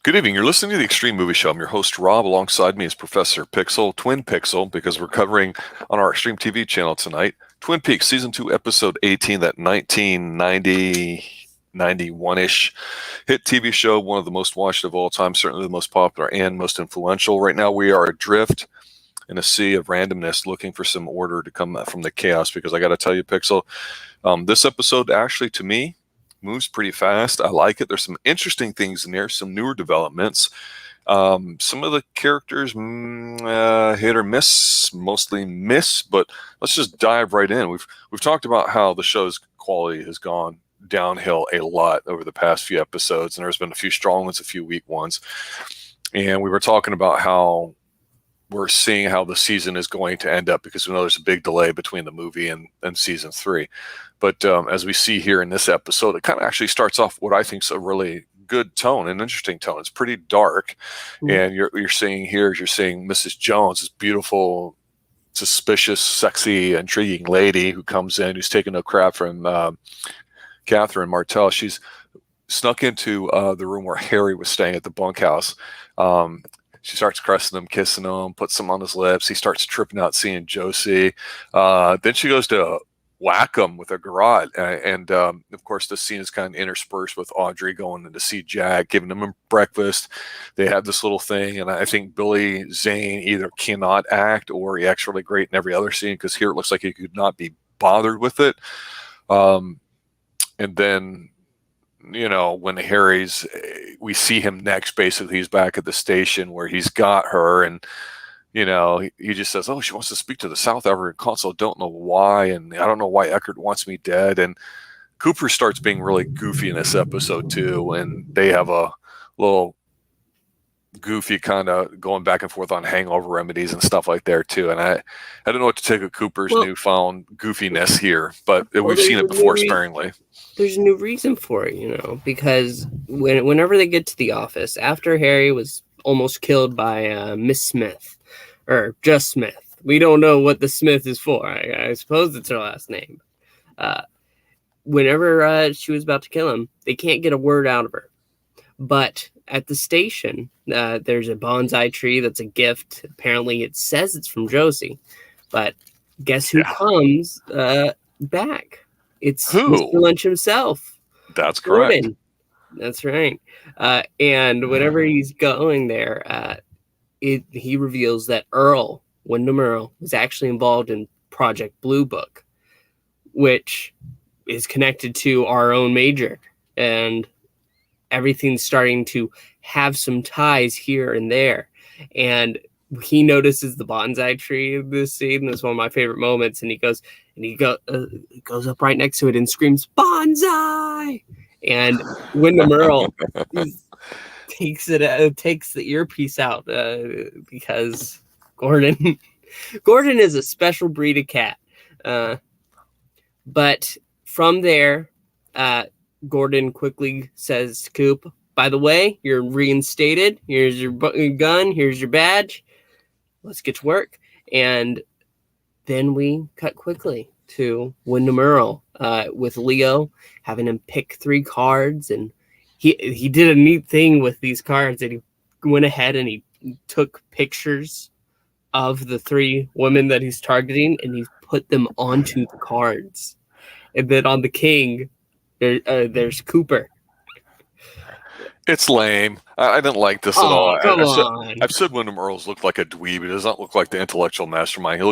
Good evening. You're listening to the Extreme Movie Show. I'm your host, Rob. Alongside me is Professor Pixel, Twin Pixel, because we're covering on our Extreme TV channel tonight Twin Peaks Season 2, Episode 18, that 1990, 91-ish hit TV show, one of the most watched of all time, certainly the most popular and most influential. Right now, we are adrift in a sea of randomness looking for some order to come from the chaos, because I got to tell you, Pixel, this episode actually, to me, moves pretty fast. I like it. There's some interesting things in there, some newer developments. Some of the characters hit or miss, mostly miss, but let's just dive right in. We've talked about how the show's quality has gone downhill a lot over the past few episodes, and there's been a few strong ones, a few weak ones. And we were talking about how we're seeing how the season is going to end up, because we know there's a big delay between the movie and season 3. But as we see here in this episode, it kind of actually starts off what I think is a really good tone, an interesting tone. It's pretty dark. And you're seeing here, you're seeing Mrs. Jones, this beautiful, suspicious, sexy, intriguing lady who comes in, who's taking no crap from Catherine Martell. She's snuck into the room where Harry was staying at the bunkhouse. She starts caressing him, kissing him, puts some on his lips. He starts tripping out, seeing Josie. Then she goes to whack him with a garrote. And of course, this scene is kind of interspersed with Audrey going in to see Jack, giving him breakfast. They have this little thing. And I think Billy Zane either cannot act or he acts really great in every other scene, because here it looks like he could not be bothered with it. And then, you know, when Harry's, we see him next, basically he's back at the station where he's got her, and you know, he just says, oh, she wants to speak to the South African consul, don't know why, and I don't know why Eckert wants me dead. And Cooper starts being really goofy in this episode too, and they have a little goofy kind of going back and forth on hangover remedies and stuff like there too. And I don't know what to take of Cooper's newfound goofiness here, but we've seen it before sparingly. There's a new reason for it, you know, because whenever they get to the office, after Harry was almost killed by Miss Smith, or just Smith, we don't know what the Smith is for. I suppose it's her last name. Whenever she was about to kill him, they can't get a word out of her. But at the station, there's a bonsai tree that's a gift. Apparently, it says it's from Josie. But guess who comes back? It's Mr. Lynch himself. That's correct. Gordon. That's right. And whenever he's going there, he reveals that Wyndham Earle, was actually involved in Project Blue Book, which is connected to our own Major. And everything's starting to have some ties here and there. And he notices the bonsai tree in this scene. That's one of my favorite moments. And he goes up right next to it and screams, "Bonsai!" And Wyndham Earle takes the earpiece out because Gordon is a special breed of cat. But from there, Gordon quickly says to Coop, "By the way, you're reinstated. Here's your gun. Here's your badge. Let's get to work." And then we cut quickly to Wyndham Earle with Leo, having him pick 3 cards. And he did a neat thing with these cards, that he went ahead and he took pictures of the 3 women that he's targeting, and he put them onto the cards. And then on the king, there's Cooper. It's lame. I didn't like this at all. I've said Wyndham Earle's looked like a dweeb. He does not look like the intellectual mastermind.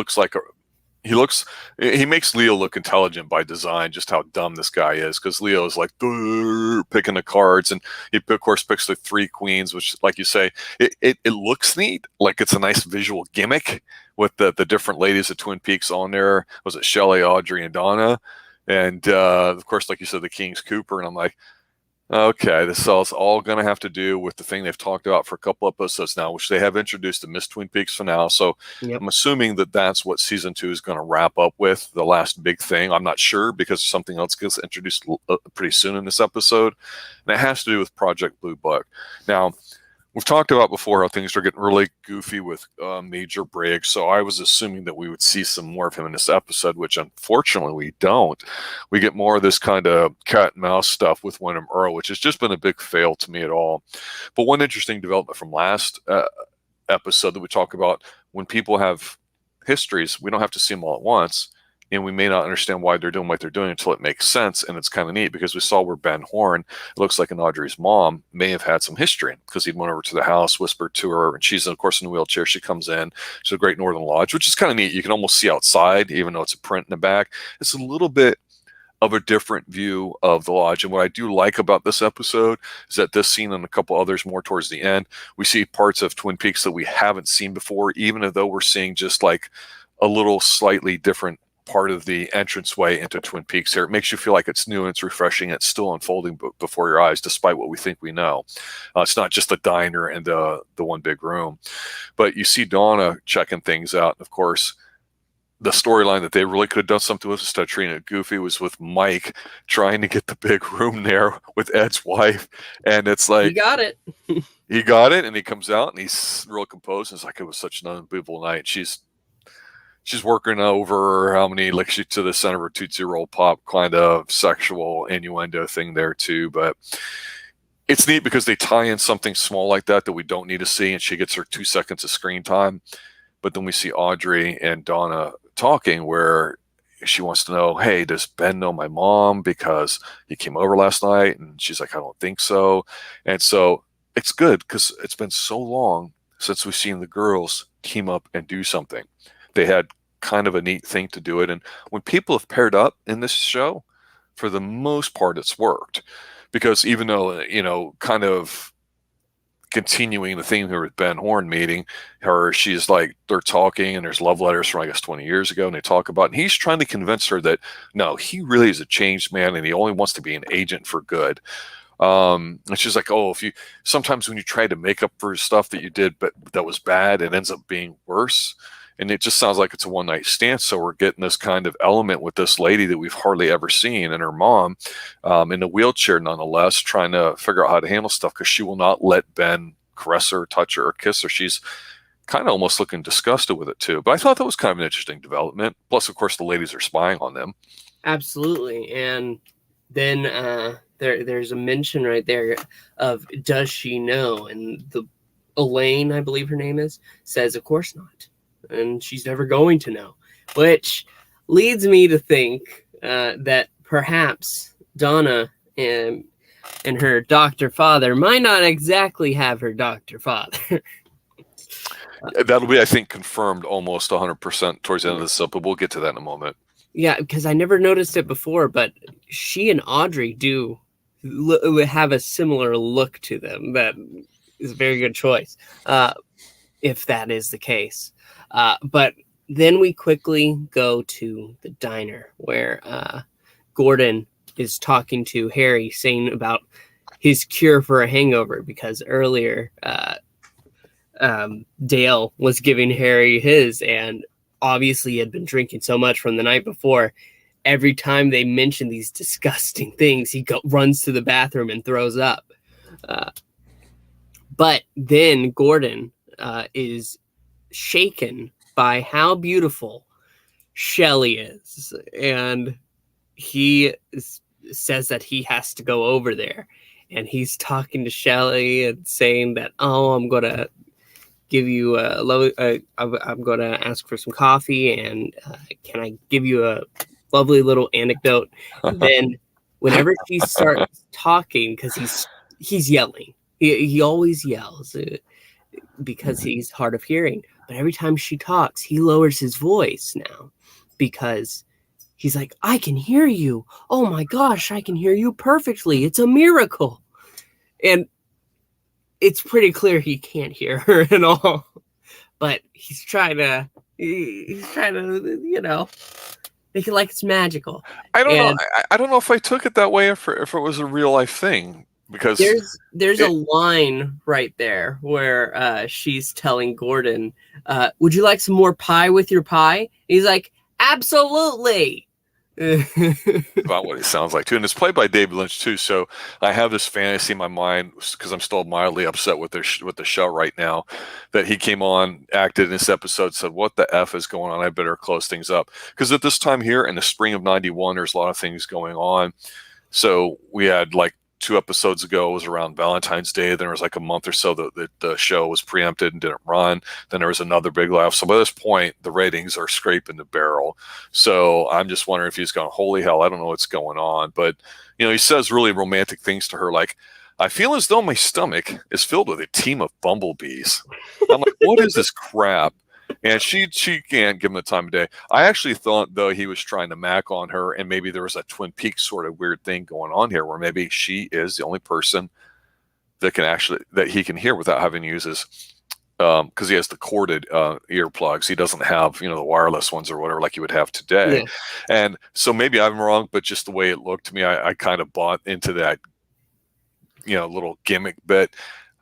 He makes Leo look intelligent by design, just how dumb this guy is, because Leo is like picking the cards, and he of course picks the 3 queens, which, like you say, it looks neat, like it's a nice visual gimmick with the different ladies of Twin Peaks on there. Was it Shelley, Audrey, and Donna? And of course, like you said, the King's Cooper. And I'm like, okay, this is all going to have to do with the thing they've talked about for a couple episodes now, which they have introduced the Miss Twin Peaks finale. So I'm assuming that that's what season 2 is going to wrap up with, the last big thing. I'm not sure, because something else gets introduced pretty soon in this episode. And it has to do with Project Blue Book. Now, We've talked about before how things are getting really goofy with Major Briggs, so I was assuming that we would see some more of him in this episode, which unfortunately we don't. We get more of this kind of cat and mouse stuff with Wyndham Earle, which has just been a big fail to me at all. But one interesting development from last episode that we talk about, when people have histories, we don't have to see them all at once. And we may not understand why they're doing what they're doing until it makes sense. And it's kind of neat because we saw where Ben Horn, it looks like an Audrey's mom, may have had some history because he went over to the house, whispered to her, and she's, of course, in a wheelchair. She comes in. She's a Great Northern Lodge, which is kind of neat. You can almost see outside, even though it's a print in the back. It's a little bit of a different view of the lodge. And what I do like about this episode is that this scene and a couple others more towards the end, we see parts of Twin Peaks that we haven't seen before, even though we're seeing just like a little slightly different part of the entranceway into Twin Peaks here. It makes you feel like it's new and it's refreshing. It's still unfolding before your eyes, despite what we think we know. It's not just the diner and the one big room. But you see Donna checking things out. Of course, the storyline that they really could have done something with instead of treating it goofy was with Mike trying to get the big room there with Ed's wife. And it's like... He got it. He got it, and he comes out, and he's real composed. It's like, it was such an unbelievable night. She's working over how many, like, she to the center of her Tootsie Roll Pop kind of sexual innuendo thing there too. But it's neat because they tie in something small like that we don't need to see, and she gets her 2 seconds of screen time. But then we see Audrey and Donna talking where she wants to know, hey, does Ben know my mom because he came over last night? And she's like, I don't think so. And so it's good because it's been so long since we've seen the girls team up and do something. They had kind of a neat thing to do it. And when people have paired up in this show, for the most part, it's worked. Because even though, kind of continuing the theme here with Ben Horn meeting her, she's like, they're talking and there's love letters from, I guess, 20 years ago. And they talk about, and he's trying to convince her that, no, he really is a changed man and he only wants to be an agent for good. And she's like, oh, sometimes when you try to make up for stuff that you did, but that was bad, it ends up being worse. And it just sounds like it's a one-night stand. So we're getting this kind of element with this lady that we've hardly ever seen, and her mom in a wheelchair nonetheless, trying to figure out how to handle stuff because she will not let Ben caress her, touch her, or kiss her. She's kind of almost looking disgusted with it too. But I thought that was kind of an interesting development. Plus, of course, the ladies are spying on them. Absolutely. And then there's a mention right there of, does she know? And Elaine, I believe her name is, says, of course not. And she's never going to know, which leads me to think that perhaps Donna and her doctor father might not exactly have her doctor father. That'll be, I think, confirmed almost 100% towards the end of this, but we'll get to that in a moment. Yeah, because I never noticed it before, but she and Audrey do have a similar look to them. That is a very good choice, if that is the case. But then we quickly go to the diner where Gordon is talking to Harry, saying about his cure for a hangover, because earlier Dale was giving Harry his, and obviously he had been drinking so much from the night before. Every time they mention these disgusting things, he runs to the bathroom and throws up. But then Gordon is shaken by how beautiful Shelley is, and he says that he has to go over there, and he's talking to Shelley and saying that, oh, I'm gonna give you I'm gonna ask for some coffee, and can I give you a lovely little anecdote? And then whenever she starts talking, because he's yelling, he always yells because he's hard of hearing. But every time she talks, he lowers his voice now because he's like, I can hear you. Oh my gosh, I can hear you perfectly. It's a miracle. And it's pretty clear he can't hear her at all. But he's trying to, make it like it's magical. I don't know. I don't know if I took it that way, if it was a real life thing. Because there's a line right there where she's telling Gordon, would you like some more pie with your pie? And he's like, absolutely. About what he sounds like too, and it's played by David Lynch too. So I have this fantasy in my mind because I'm still mildly upset with the show right now that he came on, acted in this episode, said, "What the f is going on? I better close things up." Because at this time here in the spring of '91, there's a lot of things going on. So we had like 2 episodes ago, it was around Valentine's Day. Then there was like a month or so that the show was preempted and didn't run. Then there was another big laugh. So by this point, the ratings are scraping the barrel. So I'm just wondering if he's going, holy hell, I don't know what's going on. But, he says really romantic things to her like, I feel as though my stomach is filled with a team of bumblebees. I'm like, what is this crap? And she can't give him the time of day. I actually thought, though, he was trying to mac on her, and maybe there was a Twin Peaks sort of weird thing going on here, where maybe she is the only person that he can hear without having to use his, because he has the corded earplugs. He doesn't have the wireless ones or whatever like you would have today. Yeah. And so maybe I'm wrong, but just the way it looked to me, I kind of bought into that little gimmick bit.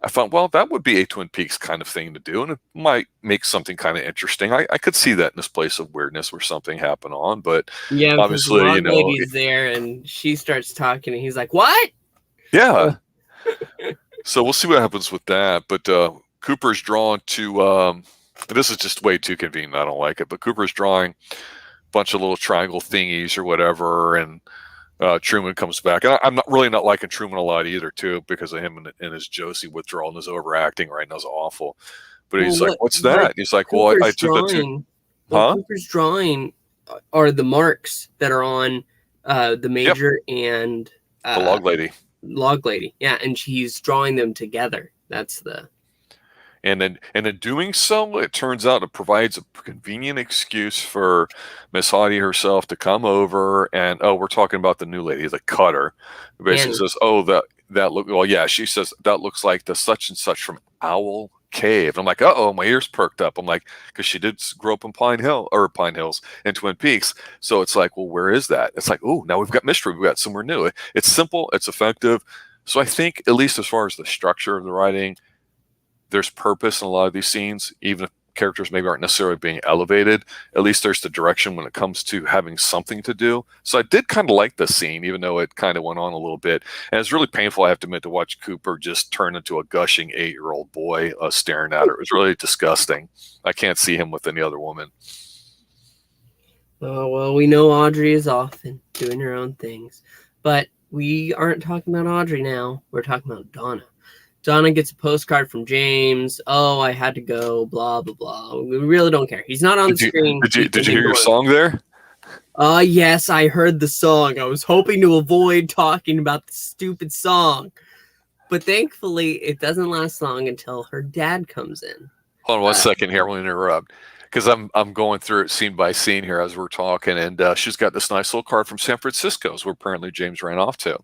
I thought, well, that would be a Twin Peaks kind of thing to do, and it might make something kind of interesting. I could see that in this place of weirdness where something happened on, but Yeah, obviously, because the lady's there, and she starts talking, and he's like, "What?" Yeah. So we'll see what happens with that. But Cooper's drawn to. This is just way too convenient. I don't like it. But Cooper's drawing a bunch of little triangle thingies or whatever, and Truman comes back, and I'm not liking Truman a lot either, too, because of him and his Josie withdrawal and his overacting right now is awful. But he's like, "What's that?" And he's like, "Well, I took the two." Huh? Cooper's drawing are the marks that are on the Major and the log lady. Log lady, yeah, and she's drawing them together. That's the. And in doing so, it turns out it provides a convenient excuse for Miss Hottie herself to come over and, we're talking about the new lady, the cutter, who basically says, that look, well, yeah, she says that looks like the such and such from Owl Cave. And I'm like, my ears perked up. I'm like, because she did grow up in Pine Hills and Twin Peaks. So it's like, well, where is that? It's like, now we've got mystery. We've got somewhere new. It's simple. It's effective. So I think, at least as far as the structure of the writing, there's purpose in a lot of these scenes, even if characters maybe aren't necessarily being elevated. At least there's the direction when it comes to having something to do. So I did kind of like this scene, even though it kind of went on a little bit. And it's really painful, I have to admit, to watch Cooper just turn into a gushing 8-year-old boy staring at her. It was really disgusting. I can't see him with any other woman. Oh, well, we know Audrey is off and doing her own things. But we aren't talking about Audrey now. We're talking about Donna. Donna gets a postcard from James. Oh, I had to go, blah, blah, blah. We really don't care. He's not on the screen. Did you hear your song there? Yes, I heard the song. I was hoping to avoid talking about the stupid song. But thankfully, it doesn't last long until her dad comes in. Hold on 1 second here. I want to interrupt. Because I'm going through it scene by scene here as we're talking, and she's got this nice little card from San Francisco, where apparently James ran off to.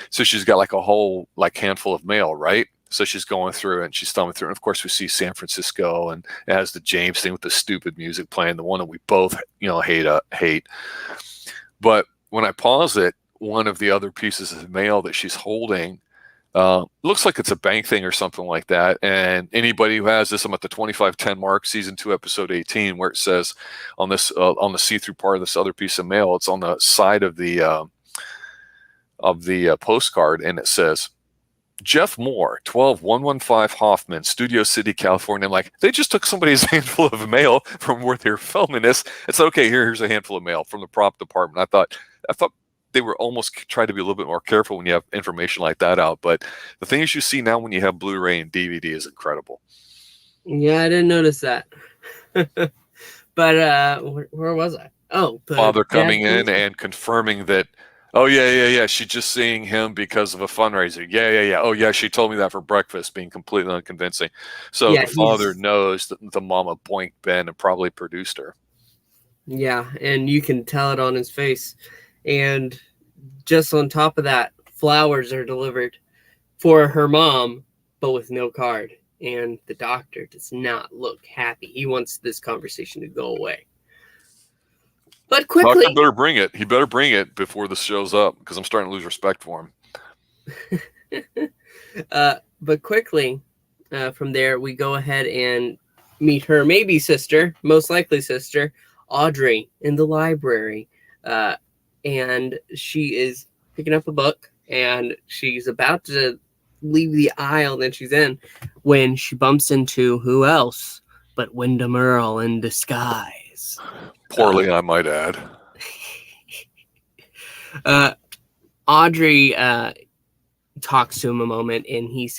So she's got like a whole handful of mail, right? So she's going through and she's thumbing through, and of course we see San Francisco, and it has the James thing with the stupid music playing, the one that we both hate. But when I pause it, one of the other pieces of mail that she's holding. Looks like it's a bank thing or something like that. And anybody who has this, I'm at the 2510 mark, season 2, episode 18, where it says on this on the see-through part of this other piece of mail, it's on the side of the postcard, and it says Jeff Moore, 12115 Hoffman, Studio City, California. I'm like, they just took somebody's handful of mail from where they're filming this. It's okay. Here's a handful of mail from the prop department. I thought they were almost trying to be a little bit more careful when you have information like that out. But the things you see now when you have Blu-ray and DVD is incredible. Yeah, I didn't notice that. But where was I? Oh, Father coming in and confirming that, she's just seeing him because of a fundraiser. Yeah. Oh, yeah, she told me that for breakfast, being completely unconvincing. So the father knows that the mama boinked Ben and probably produced her. Yeah, and you can tell it on his face. And just on top of that, flowers are delivered for her mom, but with no card. And the doctor does not look happy. He wants this conversation to go away. But quickly... Doctor better bring it. He better bring it before this shows up, because I'm starting to lose respect for him. But quickly, from there, we go ahead and meet her maybe sister, most likely sister, Audrey, in the library. and she is picking up a book, and she's about to leave the aisle that she's in when she bumps into who else but Wyndham Earle in disguise. Poorly, I might add. Audrey talks to him a moment, and he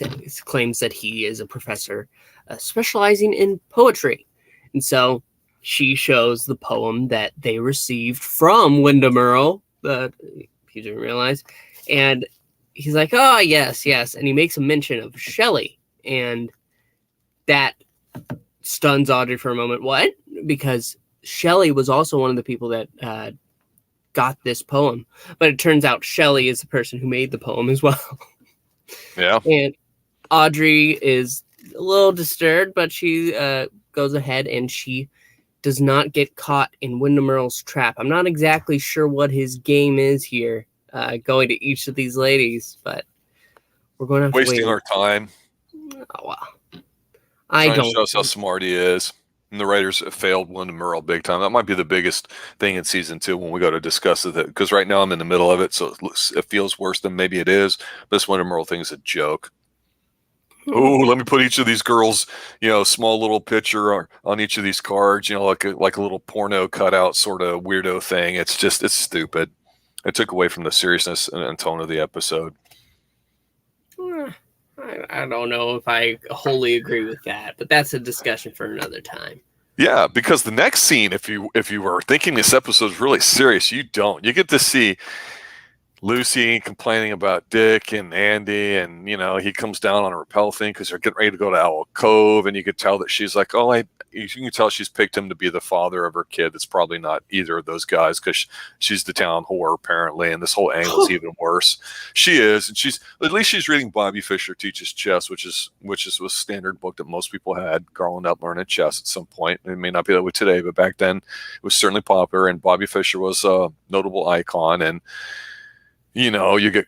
claims that he is a professor specializing in poetry. And so she shows the poem that they received from Wyndham Earle, he didn't realize. And he's like, oh, yes. And he makes a mention of Shelley. And that stuns Audrey for a moment. What? Because Shelley was also one of the people that got this poem. But it turns out Shelley is the person who made the poem as well. Yeah. And Audrey is a little disturbed, but she goes ahead and she does not get caught in Wyndham Earle's trap. I'm not exactly sure what his game is here, going to each of these ladies, but we're going to have wasting to wait. our time. Oh, wow. Trying to show us how smart he is. And the writers have failed Wyndham Earle big time. That might be the biggest thing in season 2 when we go to discuss it. Because right now I'm in the middle of it, so it feels worse than maybe it is. This Wyndham Earle thing is a joke. Oh, let me put each of these girls, small little picture on each of these cards, like a little porno cutout sort of weirdo thing. It's stupid. It took away from the seriousness and tone of the episode. I don't know if I wholly agree with that, but that's a discussion for another time. Yeah, because the next scene, if you were thinking this episode is really serious, you don't. You get to see Lucy complaining about Dick and Andy, and he comes down on a rappel thing because they're getting ready to go to Owl Cove, and you can tell that she's like, you can tell she's picked him to be the father of her kid. It's probably not either of those guys because she's the town whore apparently, and this whole angle is even worse. She is, and at least she's reading Bobby Fischer Teaches Chess, which is a standard book that most people had growing up learning chess at some point. It may not be that way today, but back then it was certainly popular, and Bobby Fischer was a notable icon. And you get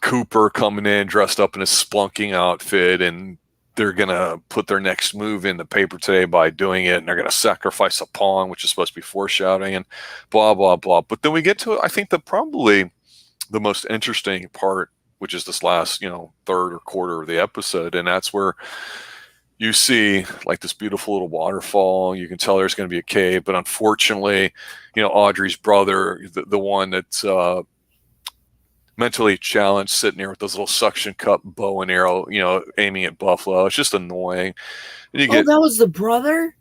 Cooper coming in dressed up in a splunking outfit, and they're going to put their next move in the paper today by doing it, and they're going to sacrifice a pawn, which is supposed to be foreshadowing, and blah, blah, blah. But then we get to, I think, probably the most interesting part, which is this last, third or quarter of the episode, and that's where you see like this beautiful little waterfall. You can tell there's going to be a cave, but unfortunately, Audrey's brother, the one that's mentally challenged, sitting there with those little suction cup bow and arrow, aiming at Buffalo. It's just annoying. And that was the brother?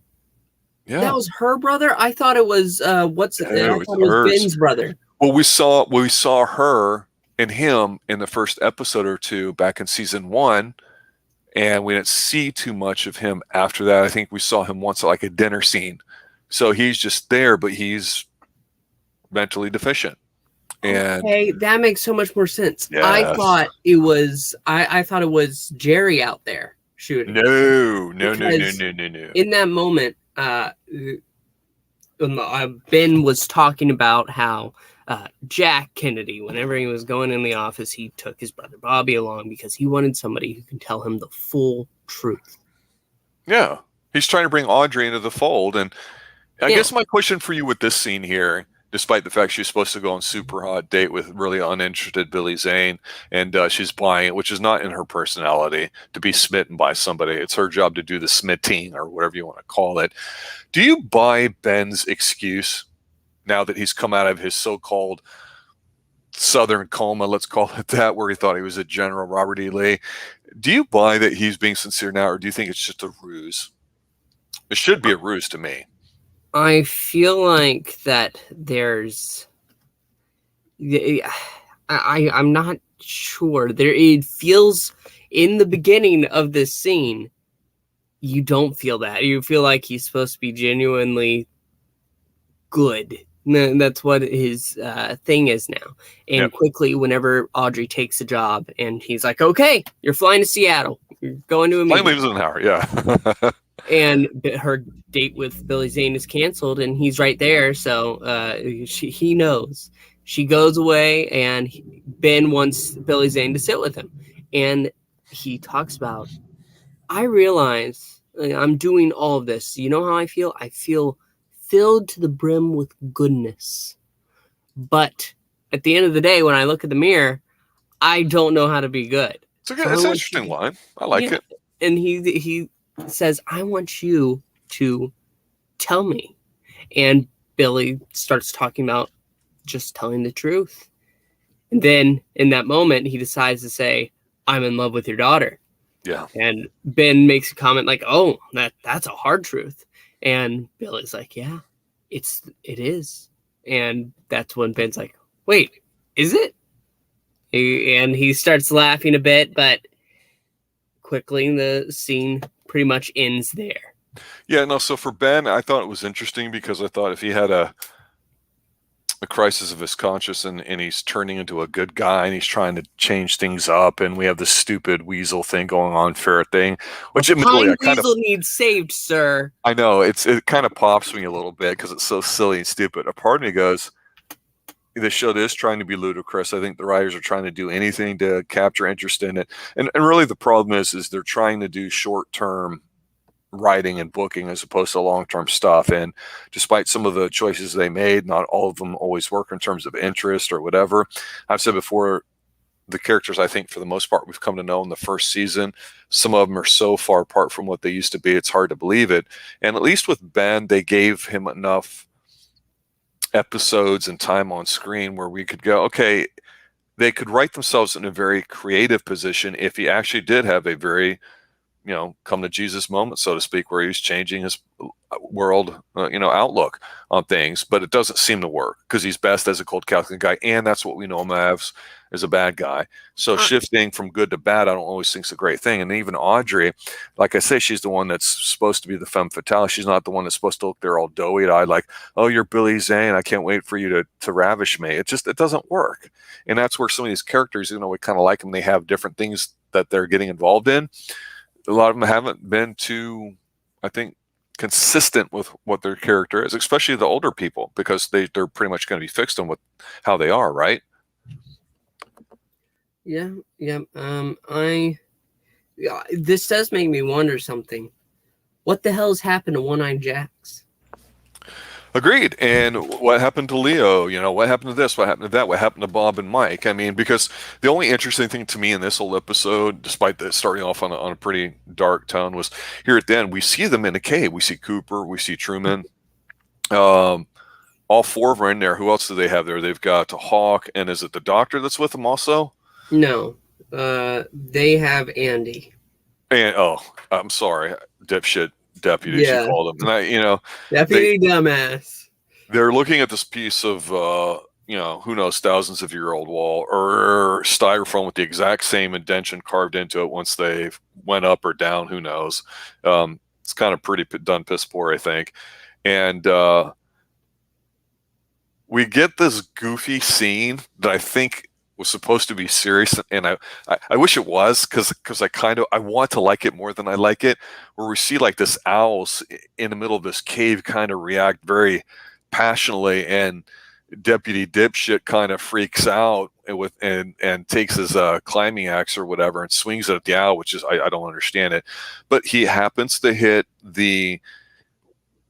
Yeah. That was her brother? I thought it was I thought it was Ben's brother. Well, we saw her and him in the first episode or two back in season 1, and we didn't see too much of him after that. I think we saw him once at like a dinner scene. So he's just there, but he's mentally deficient. Okay, that makes so much more sense. Yes. I thought it was Jerry out there shooting. No. In that moment, Ben was talking about how Jack Kennedy, whenever he was going in the office, he took his brother Bobby along because he wanted somebody who can tell him the full truth. Yeah, he's trying to bring Audrey into the fold. And I guess my question for you with this scene here, despite the fact she's supposed to go on super hot date with really uninterested Billy Zane, and she's buying it, which is not in her personality to be smitten by somebody. It's her job to do the smitting or whatever you want to call it. Do you buy Ben's excuse now that he's come out of his so-called Southern coma, let's call it that, where he thought he was a General Robert E. Lee? Do you buy that he's being sincere now, or do you think it's just a ruse? It should be a ruse to me. I feel like that I'm not sure. It feels in the beginning of this scene, you don't feel that. You feel like he's supposed to be genuinely good. That's what his thing is now. And quickly, whenever Audrey takes a job, and he's like, okay, you're flying to Seattle. You're going to a meeting. Flight leaves in an hour, yeah. And her date with Billy Zane is canceled, and he's right there. So he knows. She goes away, and Ben wants Billy Zane to sit with him. And he talks about, I realize I'm doing all of this. You know how I feel? I feel filled to the brim with goodness. But at the end of the day, when I look at the mirror, I don't know how to be good. It's So an interesting line. I like it. And he says, I want you to tell me. And Billy starts talking about just telling the truth. And then in that moment, he decides to say, I'm in love with your daughter. Yeah. And Ben makes a comment like, oh, that's a hard truth. And Billy's like, yeah, it is. And that's when Ben's like, wait, is it? And he starts laughing a bit, but quickly the scene pretty much ends there. Yeah, no, so for Ben, I thought it was interesting because I thought if he had a crisis of his conscience and he's turning into a good guy and he's trying to change things up and we have this stupid weasel thing going on, ferret thing, which admittedly I kind of needs saved, sir. I know it kind of pops me a little bit because it's so silly and stupid. A part of me goes, the show is trying to be ludicrous. I think the writers are trying to do anything to capture interest in it, and really the problem is they're trying to do short term writing and booking as opposed to long-term stuff. And despite some of the choices they made, not all of them always work in terms of interest or whatever. I've said before, the characters I think for the most part we've come to know in the first season, some of them are so far apart from what they used to be, it's hard to believe it. And at least with Ben, they gave him enough episodes and time on screen where we could go, okay, they could write themselves in a very creative position if he actually did have a very come to Jesus moment, so to speak, where he's changing his world, outlook on things. But it doesn't seem to work because he's best as a cold Catholic guy, and that's what we know him as a bad guy. So shifting from good to bad, I don't always think is a great thing. And even Audrey, like I say, she's the one that's supposed to be the femme fatale. She's not the one that's supposed to look there all doughy-eyed, like, oh, you're Billy Zane, I can't wait for you to ravish me. It doesn't work. And that's where some of these characters, we kind of like them. They have different things that they're getting involved in. A lot of them haven't been too, I think, consistent with what their character is, especially the older people, because they're pretty much going to be fixed on how they are, right? Yeah. This does make me wonder something. What the hell's happened to One-Eyed Jacks? Agreed. And what happened to Leo? What happened to this? What happened to that? What happened to Bob and Mike? I mean, because the only interesting thing to me in this whole episode, despite that starting off on a pretty dark tone, was here at the end, we see them in a cave. We see Cooper, we see Truman. All four of them are in there. Who else do they have there? They've got Hawk, and is it the doctor that's with them also? No. They have Andy. And I'm sorry, dipshit deputy, she called him. And Deputy dumbass. They're looking at this piece of who knows, thousands of year old wall or styrofoam with the exact same indention carved into it once they went up or down, who knows. It's kind of pretty done piss poor, I think. And we get this goofy scene that I think was supposed to be serious, and I wish it was, because I want to like it more than I like it, where we see like this owls in the middle of this cave kind of react very passionately, and Deputy Dipshit kind of freaks out and takes his climbing axe or whatever and swings it at the owl, which is I don't understand it, but he happens to hit the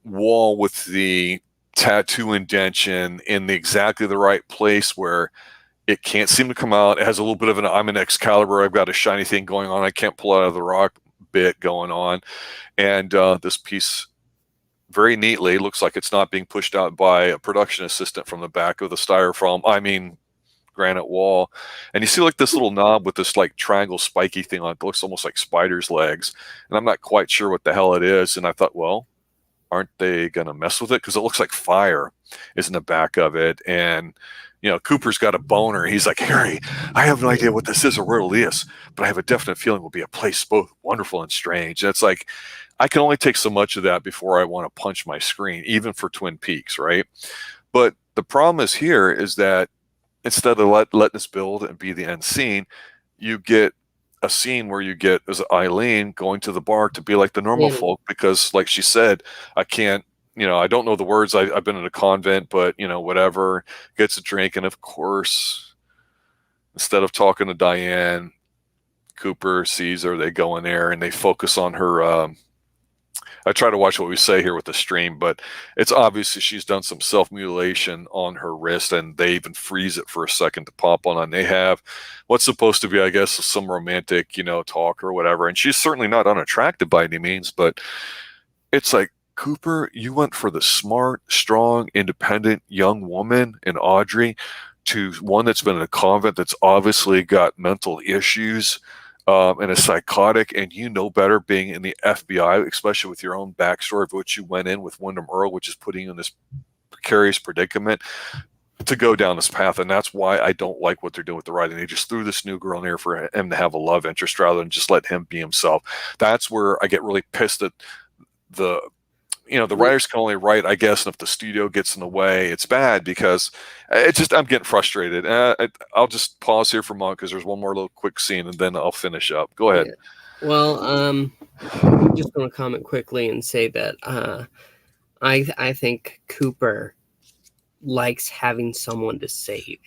wall with the tattoo indention in exactly the right place where it can't seem to come out. It has a little bit of I'm an Excalibur, I've got a shiny thing going on, I can't pull it out of the rock bit going on. And this piece very neatly looks like it's not being pushed out by a production assistant from the back of the styrofoam, granite wall. And you see like this little knob with this like triangle spiky thing on it. It looks almost like spider's legs. And I'm not quite sure what the hell it is. And I thought, well, aren't they going to mess with it? Because it looks like fire is in the back of it. And Cooper's got a boner. He's like, Harry, I have no idea what this is or where it is, but I have a definite feeling it will be a place both wonderful and strange. And it's like, I can only take so much of that before I want to punch my screen, even for Twin Peaks, right? But the problem is here is that instead of letting us build and be the end scene, you get a scene where you get as Eileen going to the bar to be like the normal folk, because like she said, I can't, I don't know the words. I've been in a convent, but whatever, gets a drink. And of course, instead of talking to Diane, Cooper sees her, they go in there and they focus on her, I try to watch what we say here with the stream, but it's obvious she's done some self-mutilation on her wrist, and they even freeze it for a second to pop on. And they have what's supposed to be, I guess, some romantic, talk or whatever. And she's certainly not unattractive by any means, but it's like, Cooper, you went for the smart, strong, independent young woman in Audrey to one that's been in a convent that's obviously got mental issues and is psychotic, and you know better being in the FBI, especially with your own backstory of which you went in with Wyndham Earle, which is putting you in this precarious predicament to go down this path. And that's why I don't like what they're doing with the writing. They just threw this new girl in here for him to have a love interest rather than just let him be himself. That's where I get really pissed at the writers can only write, I guess, and if the studio gets in the way, it's bad because I'm getting frustrated. I'll just pause here for a moment because there's one more little quick scene and then I'll finish up. Go ahead. Yeah. Well, I'm just going to comment quickly and say that I think Cooper likes having someone to save.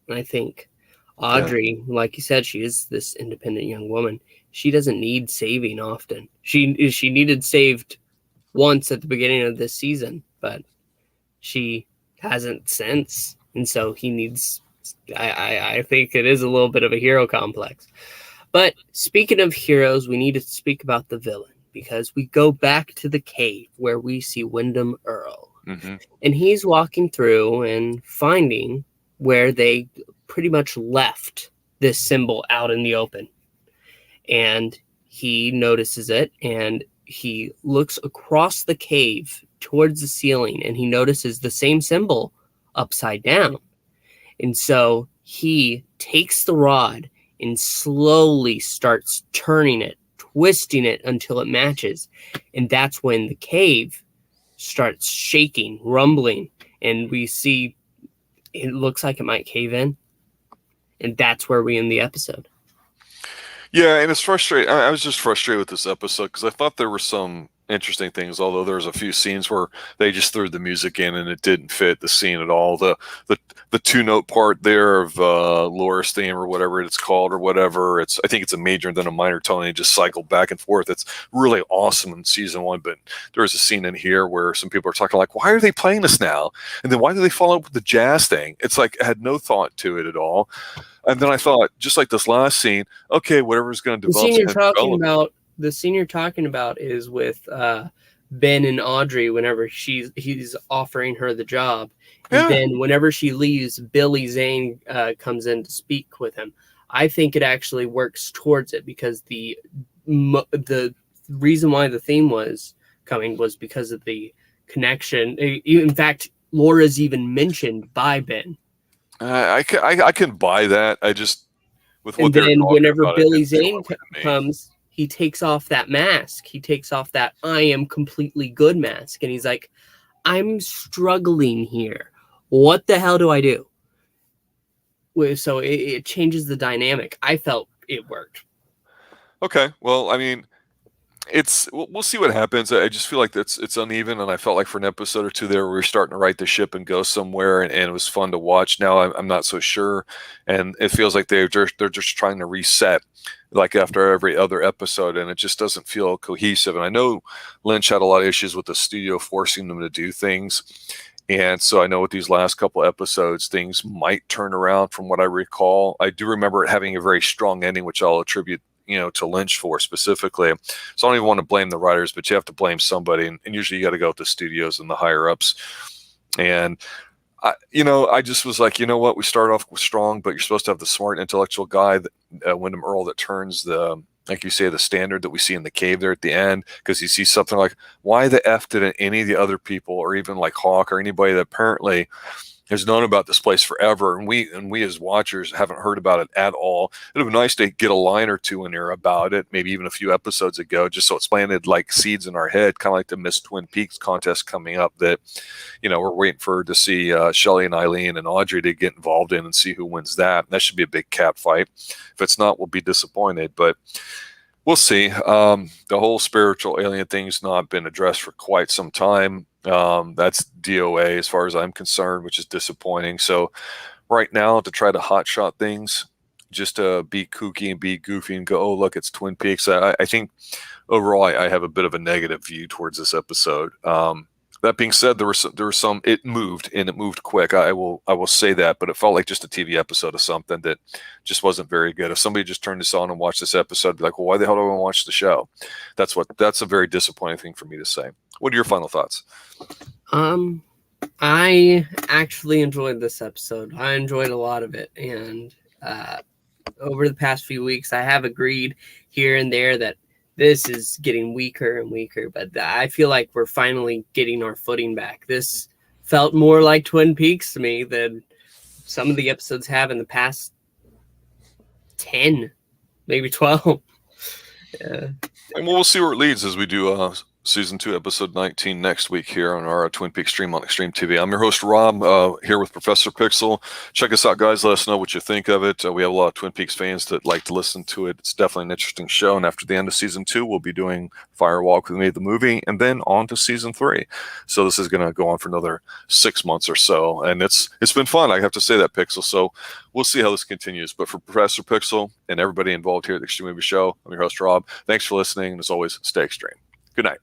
And I think Audrey, like you said, she is this independent young woman. She doesn't need saving often. She needed saved once at the beginning of this season, but she hasn't since, and so he needs. I think it is a little bit of a hero complex. But speaking of heroes, we need to speak about the villain, because we go back to the cave where we see Wyndham Earle, and he's walking through and finding where they pretty much left this symbol out in the open, and he notices it, and he looks across the cave towards the ceiling, and he notices the same symbol upside down. And so he takes the rod and slowly starts turning it, twisting it until it matches. And that's when the cave starts shaking, rumbling, and we see it looks like it might cave in. And that's where we end the episode. Yeah, and it's frustrating. I was just frustrated with this episode because I thought there were some interesting things, although there's a few scenes where they just threw the music in and it didn't fit the scene at all. The two-note part there of Laura's theme or whatever it's called or whatever, I think it's a major and then a minor tone, and it just cycled back and forth. It's really awesome in season one, but there's a scene in here where some people are talking like, why are they playing this now? And then why do they follow up with the jazz thing? It's like, I had no thought to it at all. And then I thought, just like this last scene, okay, whatever's going to develop. The scene you're talking about is with Ben and Audrey whenever he's offering her the job. And then whenever she leaves, Billy Zane comes in to speak with him. I think it actually works towards it, because the reason why the theme was coming was because of the connection. In fact, Laura's even mentioned by Ben. I can buy that. I just with what and they're then talking whenever about, Billy Zane comes, he takes off that mask. He takes off that I am completely good mask, and he's like, I'm struggling here. What the hell do I do? So it changes the dynamic. I felt it worked. Okay, well, I mean, we'll see what happens. I just feel like it's uneven, and I felt like for an episode or two there, we were starting to right the ship and go somewhere, and it was fun to watch. Now I'm not so sure, and it feels like they're just trying to reset, like after every other episode, and it just doesn't feel cohesive. And I know Lynch had a lot of issues with the studio forcing them to do things, and so I know with these last couple episodes, things might turn around from what I recall. I do remember it having a very strong ending, which I'll attribute to Lynch for specifically. So I don't even want to blame the writers, but you have to blame somebody. And usually you got to go with the studios and the higher ups. And I just was like, you know what? We start off strong, but you're supposed to have the smart intellectual guy, Wyndham Earle, that turns like you say, the standard that we see in the cave there at the end, because you see something like, why the F didn't any of the other people, or even like Hawk or anybody that apparently has known about this place forever, and we as watchers haven't heard about it at all. It would be nice to get a line or two in there about it, maybe even a few episodes ago, just so it's planted like seeds in our head, kind of like the Miss Twin Peaks contest coming up that, we're waiting to see Shelley and Eileen and Audrey to get involved in and see who wins that. That should be a big cat fight. If it's not, we'll be disappointed, but we'll see. The whole spiritual alien thing's not been addressed for quite some time. That's DOA as far as I'm concerned, which is disappointing. So right now, to try to hotshot things, just to be kooky and be goofy and go, oh, look, it's Twin Peaks. I think overall, I have a bit of a negative view towards this episode. That being said, there were some. It moved and it moved quick. I will say that, but it felt like just a TV episode of something that just wasn't very good. If somebody just turned this on and watched this episode, I'd be like, well, why the hell do I want to watch the show? That's a very disappointing thing for me to say. What are your final thoughts? I actually enjoyed this episode. I enjoyed a lot of it, and over the past few weeks, I have agreed here and there that this is getting weaker and weaker, but I feel like we're finally getting our footing back. This felt more like Twin Peaks to me than some of the episodes have in the past 10, maybe 12. And we'll see where it leads as we do Season 2, Episode 19 next week here on our Twin Peaks stream on Xtreme TV. I'm your host, Rob, here with Professor Pixel. Check us out, guys. Let us know what you think of it. We have a lot of Twin Peaks fans that like to listen to it. It's definitely an interesting show. And after the end of Season 2, we'll be doing Firewalk with Me, the movie, and then on to Season 3. So this is going to go on for another 6 months or so. And it's been fun. I have to say that, Pixel. So we'll see how this continues. But for Professor Pixel and everybody involved here at the Xtreme Movie Show, I'm your host, Rob. Thanks for listening. And as always, stay extreme. Good night.